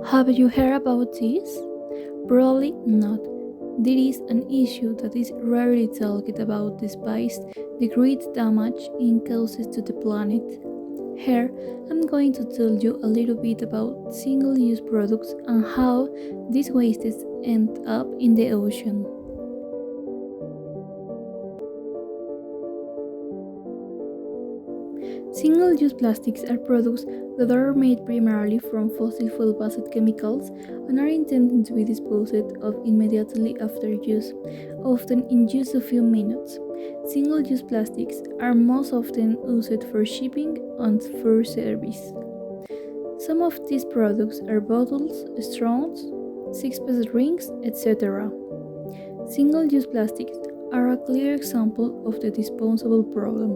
Have you heard about this? Probably not. There is an issue that is rarely talked about despite the great damage it causes to the planet. Here, I'm going to tell you a little bit about single use products and how these wastes end up in the ocean. Single use plastics are products that are made primarily from fossil fuel based chemicals and are intended to be disposed of immediately after use, often in just a few minutes. Single use plastics are most often used for shipping and food service. Some of these products are bottles, straws, six-piece rings, etc. Single use plastics are a clear example of the disposable problem.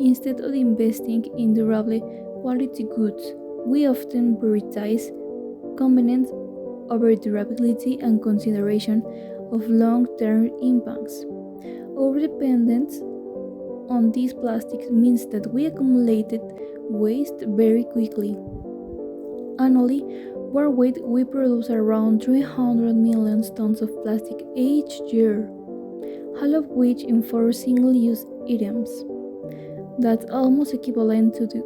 Instead of investing in durable quality goods, we often prioritize convenience over durability and consideration of long-term impacts. Our dependence on these plastics means that we accumulated waste very quickly. Annually, worldwide we produce around 300 million tons of plastic each year, half of which in for single-use items. That's almost equivalent to the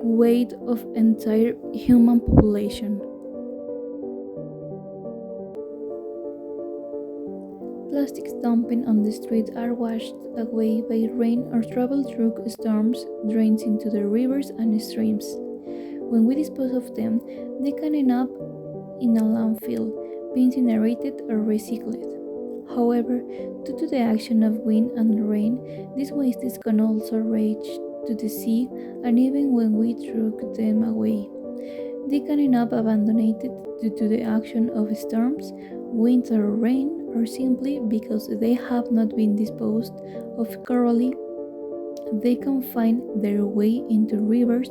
weight of entire human population. Plastics dumped on the street are washed away by rain or travel through storms drains into the rivers and streams. When we dispose of them, they can end up in a landfill, being incinerated or recycled. However, due to the action of wind and rain, these wastes can also reach to the sea, and even when we throw them away, they can end up abandoned due to the action of storms, wind or rain, or simply because they have not been disposed of correctly. They can find their way into rivers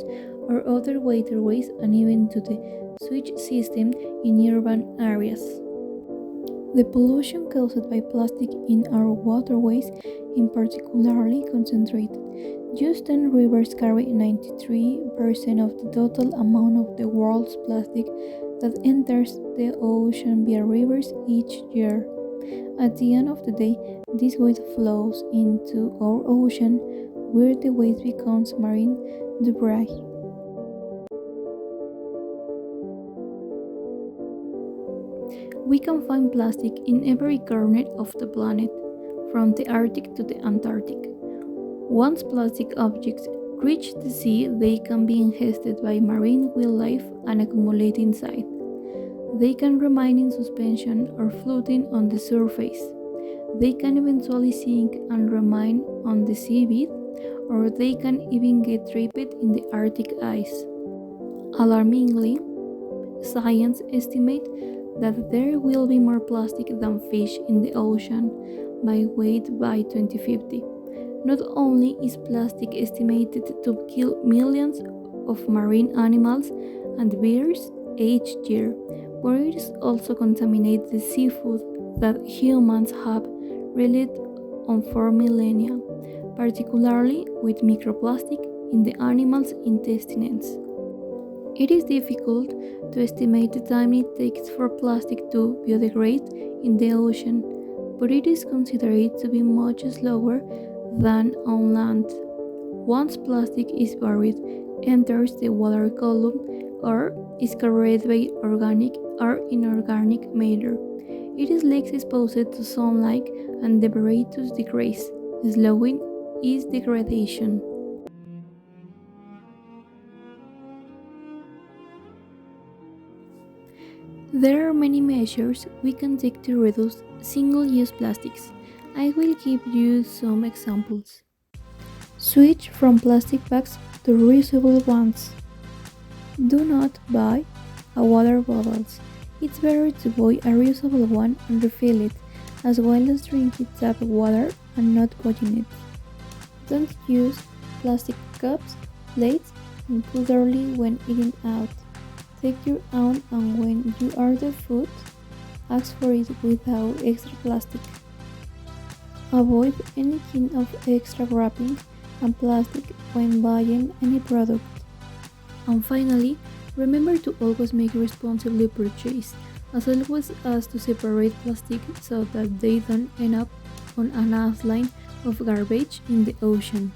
or other waterways and even to the sewage system in urban areas. The pollution caused by plastic in our waterways is particularly concentrated. Just 10 rivers carry 93% of the total amount of the world's plastic that enters the ocean via rivers each year. At the end of the day, this waste flows into our ocean, where the waste becomes marine debris. We can find plastic in every corner of the planet, from the Arctic to the Antarctic. Once plastic objects reach the sea, they can be ingested by marine wildlife and accumulate inside. They can remain in suspension or floating on the surface. They can eventually sink and remain on the seabed, or they can even get trapped in the Arctic ice. Alarmingly, science estimates that there will be more plastic than fish in the ocean by weight by 2050. Not only is plastic estimated to kill millions of marine animals and birds each year, but it also contaminates the seafood that humans have relied on for millennia, particularly with microplastic in the animals' intestines. It is difficult to estimate the time it takes for plastic to biodegrade in the ocean, but it is considered to be much slower than on land. Once plastic is buried, enters the water column, or is carried by organic or inorganic matter. It is less exposed to sunlight and debris to decrease, slowing its degradation. There are many measures we can take to reduce single-use plastics. I will give you some examples. Switch from plastic bags to reusable ones. Do not buy a water bottles. It's better to buy a reusable one and refill it, as well as drinking tap water and not buying it. Don't use plastic cups, plates, and cutlery when eating out. Take your own, and when you order food, ask for it without extra plastic. Avoid any kind of extra wrapping and plastic when buying any product. And finally, Remember to always make responsibly purchase, as well as to separate plastic so that they don't end up on an line of garbage in the ocean.